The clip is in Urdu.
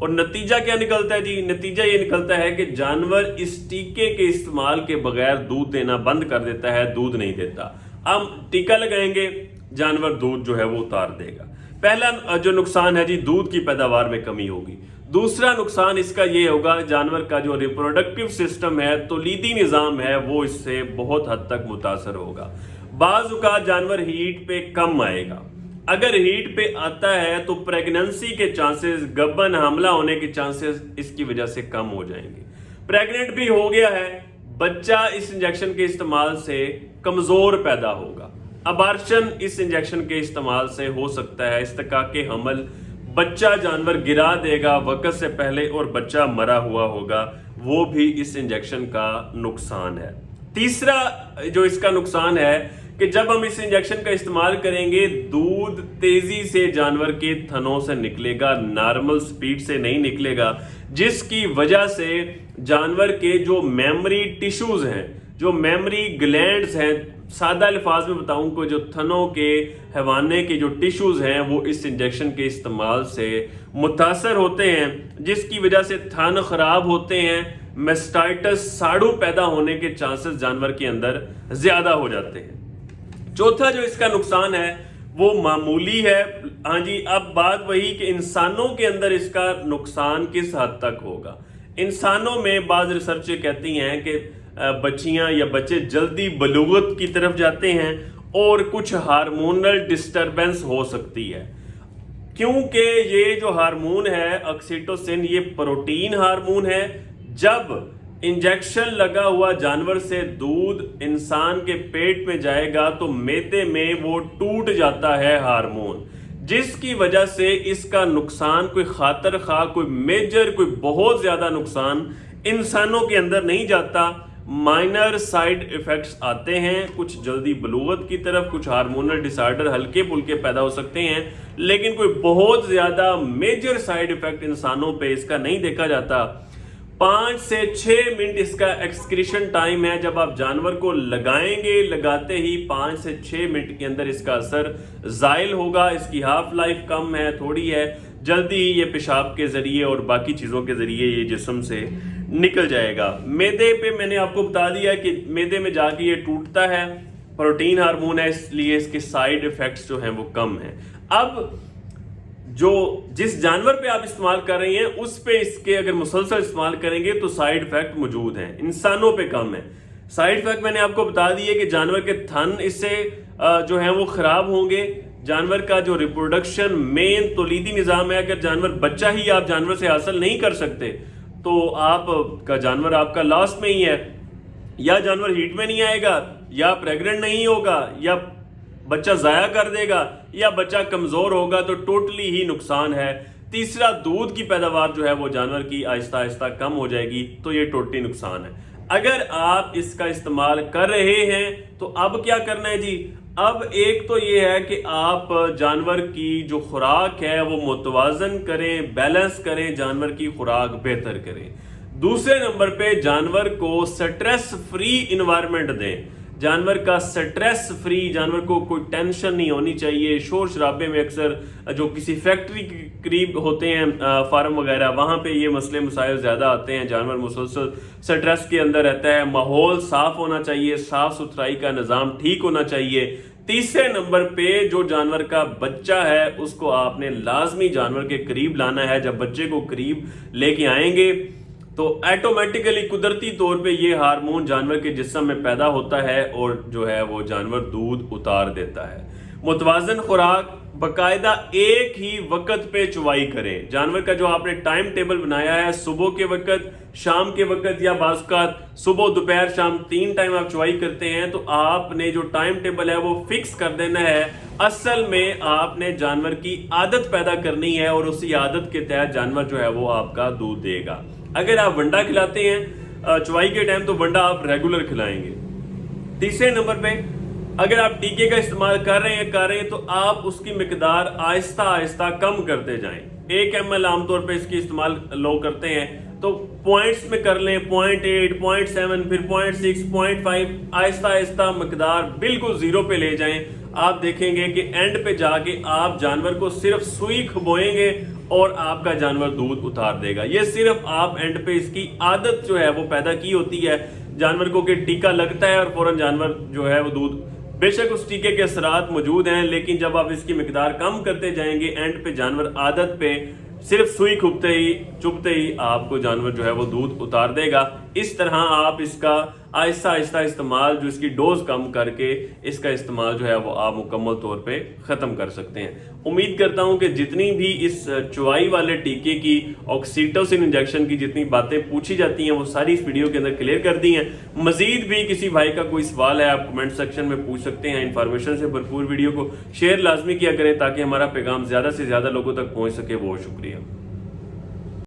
اور نتیجہ کیا نکلتا ہے جی؟ نتیجہ یہ نکلتا ہے کہ جانور اس ٹیکے کے استعمال کے بغیر دودھ دینا بند کر دیتا ہے، دودھ نہیں دیتا۔ ہم ٹیکا لگائیں گے، جانور دودھ جو ہے وہ اتار دے گا۔ پہلا جو نقصان ہے جی، دودھ کی پیداوار میں کمی ہوگی۔ دوسرا نقصان اس کا یہ ہوگا، جانور کا جو ریپروڈکٹیو سسٹم ہے، تولیدی نظام ہے، وہ اس سے بہت حد تک متاثر ہوگا۔ بعض اوقات جانور ہیٹ پہ کم آئے گا۔ اگر ہیٹ پہ آتا ہے تو پریگننسی کے چانسز، گبن حاملہ ہونے کے چانسز اس کی وجہ سے کم ہو جائیں گے۔ پریگننٹ بھی ہو گیا ہے، بچہ اس انجیکشن کے استعمال سے کمزور پیدا ہوگا۔ ابارشن اس انجیکشن کے استعمال سے ہو سکتا ہے، استحقاق حمل، بچہ جانور گرا دے گا وقت سے پہلے اور بچہ مرا ہوا ہوگا، وہ بھی اس انجیکشن کا نقصان ہے۔ تیسرا جو اس کا نقصان ہے کہ جب ہم اس انجیکشن کا استعمال کریں گے، دودھ تیزی سے جانور کے تھنوں سے نکلے گا، نارمل سپیڈ سے نہیں نکلے گا، جس کی وجہ سے جانور کے جو میموری ٹیشوز ہیں، جو میموری گلینڈز ہیں، سادہ الفاظ میں بتاؤں کو جو تھنوں کے حیوانے کے جو ٹیشوز ہیں، وہ اس انجیکشن کے استعمال سے متاثر ہوتے ہیں، جس کی وجہ سے تھن خراب ہوتے ہیں، میسٹائٹس ساڑو پیدا ہونے کے چانسز جانور کے اندر زیادہ ہو جاتے ہیں۔ چوتھا جو اس کا نقصان ہے وہ معمولی ہے۔ ہاں جی، اب بات وہی کہ انسانوں کے اندر اس کا نقصان کس حد تک ہوگا۔ انسانوں میں بعض ریسرچ کہتی ہیں کہ بچیاں یا بچے جلدی بلوغت کی طرف جاتے ہیں اور کچھ ہارمونل ڈسٹربنس ہو سکتی ہے، کیونکہ یہ جو ہارمون ہے آکسیٹوسن، یہ پروٹین ہارمون ہے۔ جب انجیکشن لگا ہوا جانور سے دودھ انسان کے پیٹ میں جائے گا تو معدے میں وہ ٹوٹ جاتا ہے ہارمون، جس کی وجہ سے اس کا نقصان کوئی خاطر خواہ، کوئی میجر، کوئی بہت زیادہ نقصان انسانوں کے اندر نہیں جاتا۔ مائنر سائیڈ ایفیکٹس آتے ہیں، کچھ جلدی بلوغت کی طرف، کچھ ہارمونل ڈس آرڈر ہلکے پھلکے پیدا ہو سکتے ہیں، لیکن کوئی بہت زیادہ میجر سائیڈ ایفیکٹ انسانوں پہ اس کا نہیں دیکھا جاتا۔ 5 سے 6 منٹ اس کا ایکسکریشن ٹائم ہے۔ جب آپ جانور کو لگائیں گے، لگاتے ہی 5 سے 6 منٹ کے اندر اس کا اثر زائل ہوگا۔ اس کی ہاف لائف کم ہے، تھوڑی ہے، جلدی ہی یہ پیشاب کے ذریعے اور باقی چیزوں کے ذریعے یہ جسم سے نکل جائے گا۔ معدے پہ میں نے آپ کو بتا دیا کہ معدے میں جا کے یہ ٹوٹتا ہے، پروٹین ہارمون ہے، اس لیے اس کے سائیڈ ایفیکٹس جو ہیں وہ کم ہیں۔ اب جو جس جانور پہ آپ استعمال کر رہے ہیں اس پہ اس کے اگر مسلسل استعمال کریں گے تو سائیڈ ایفیکٹ موجود ہیں، انسانوں پہ کم ہے۔ سائیڈ ایفیکٹ میں نے آپ کو بتا دیے کہ جانور کے تھن اس سے جو ہیں وہ خراب ہوں گے۔ جانور کا جو ریپروڈکشن مین تولیدی نظام ہے، اگر جانور بچہ ہی آپ جانور سے حاصل نہیں کر سکتے تو آپ کا جانور آپ کا لاس میں ہی ہے، یا جانور ہیٹ میں نہیں آئے گا، یا پریگننٹ نہیں ہوگا، یا بچہ ضائع کر دے گا، یا بچہ کمزور ہوگا، تو ٹوٹلی ہی نقصان ہے۔ تیسرا، دودھ کی پیداوار جو ہے وہ جانور کی آہستہ آہستہ کم ہو جائے گی، تو یہ ٹوٹلی نقصان ہے۔ اگر آپ اس کا استعمال کر رہے ہیں تو اب کیا کرنا ہے جی؟ اب ایک تو یہ ہے کہ آپ جانور کی جو خوراک ہے وہ متوازن کریں، بیلنس کریں، جانور کی خوراک بہتر کریں۔ دوسرے نمبر پہ جانور کو سٹریس فری انوائرمنٹ دیں، جانور کا سٹریس فری، جانور کو کوئی ٹینشن نہیں ہونی چاہیے۔ شور شرابے میں اکثر جو کسی فیکٹری کے قریب ہوتے ہیں فارم وغیرہ، وہاں پہ یہ مسئلے مسائل زیادہ آتے ہیں، جانور مسلسل سٹریس کے اندر رہتا ہے۔ ماحول صاف ہونا چاہیے، صاف ستھرائی کا نظام ٹھیک ہونا چاہیے۔ تیسرے نمبر پہ جو جانور کا بچہ ہے اس کو آپ نے لازمی جانور کے قریب لانا ہے۔ جب بچے کو قریب لے کے آئیں گے تو ایٹومیٹیکلی قدرتی طور پہ یہ ہارمون جانور کے جسم میں پیدا ہوتا ہے اور جو ہے وہ جانور دودھ اتار دیتا ہے۔ متوازن خوراک، باقاعدہ ایک ہی وقت پہ چوائی کریں۔ جانور کا جو آپ نے ٹائم ٹیبل بنایا ہے، صبح کے وقت، شام کے وقت، یا بعض اوقات صبح دوپہر شام 3 ٹائم آپ چوائی کرتے ہیں، تو آپ نے جو ٹائم ٹیبل ہے وہ فکس کر دینا ہے۔ اصل میں آپ نے جانور کی عادت پیدا کرنی ہے اور اسی عادت کے تحت جانور جو ہے وہ آپ کا دودھ دے گا۔ اگر آپ ونڈا کھلاتے ہیں چوائی کے ٹائم تو ونڈا آپ ریگولر کھلائیں گے۔ تیسرے نمبر پہ اگر آپ ٹیکے کا استعمال کر رہے ہیں تو آپ اس کی مقدار آہستہ آہستہ کم کرتے جائیں۔ 1 ml عام طور پہ اس کی استعمال لوگ کرتے ہیں، تو پوائنٹس میں کر لیں، 0.8، 0.7، پھر 0.6، 0.5، آہستہ آہستہ مقدار بالکل 0 پہ لے جائیں۔ آپ دیکھیں گے کہ اینڈ پہ جا کے آپ جانور کو صرف سوئی کھبوئیں گے اور آپ کا جانور دودھ اتار دے گا. یہ صرف آپ اینڈ پہ اس کی عادت جو ہے وہ پیدا کی ہوتی ہے جانور کو کہ ٹیکا لگتا ہے اور فوراً جانور جو ہے وہ دودھ. بے شک اس ٹیکے کے اثرات موجود ہیں لیکن جب آپ اس کی مقدار کم کرتے جائیں گے اینڈ پہ جانور عادت پہ صرف سوئی چبھتے ہی آپ کو جانور جو ہے وہ دودھ اتار دے گا. اس طرح آپ اس کا آہستہ آہستہ استعمال جو اس کی ڈوز کم کر کے اس کا استعمال جو ہے وہ آپ مکمل طور پہ ختم کر سکتے ہیں. امید کرتا ہوں کہ جتنی بھی اس چوائی والے ٹیکے کی آکسیٹوسن انجیکشن کی جتنی باتیں پوچھی جاتی ہیں وہ ساری اس ویڈیو کے اندر کلیئر کر دی ہیں. مزید بھی کسی بھائی کا کوئی سوال ہے آپ کمنٹ سیکشن میں پوچھ سکتے ہیں. انفارمیشن سے بھرپور ویڈیو کو شیئر لازمی کیا کریں تاکہ ہمارا پیغام زیادہ سے زیادہ لوگوں تک پہنچ سکے. بہت شکریہ.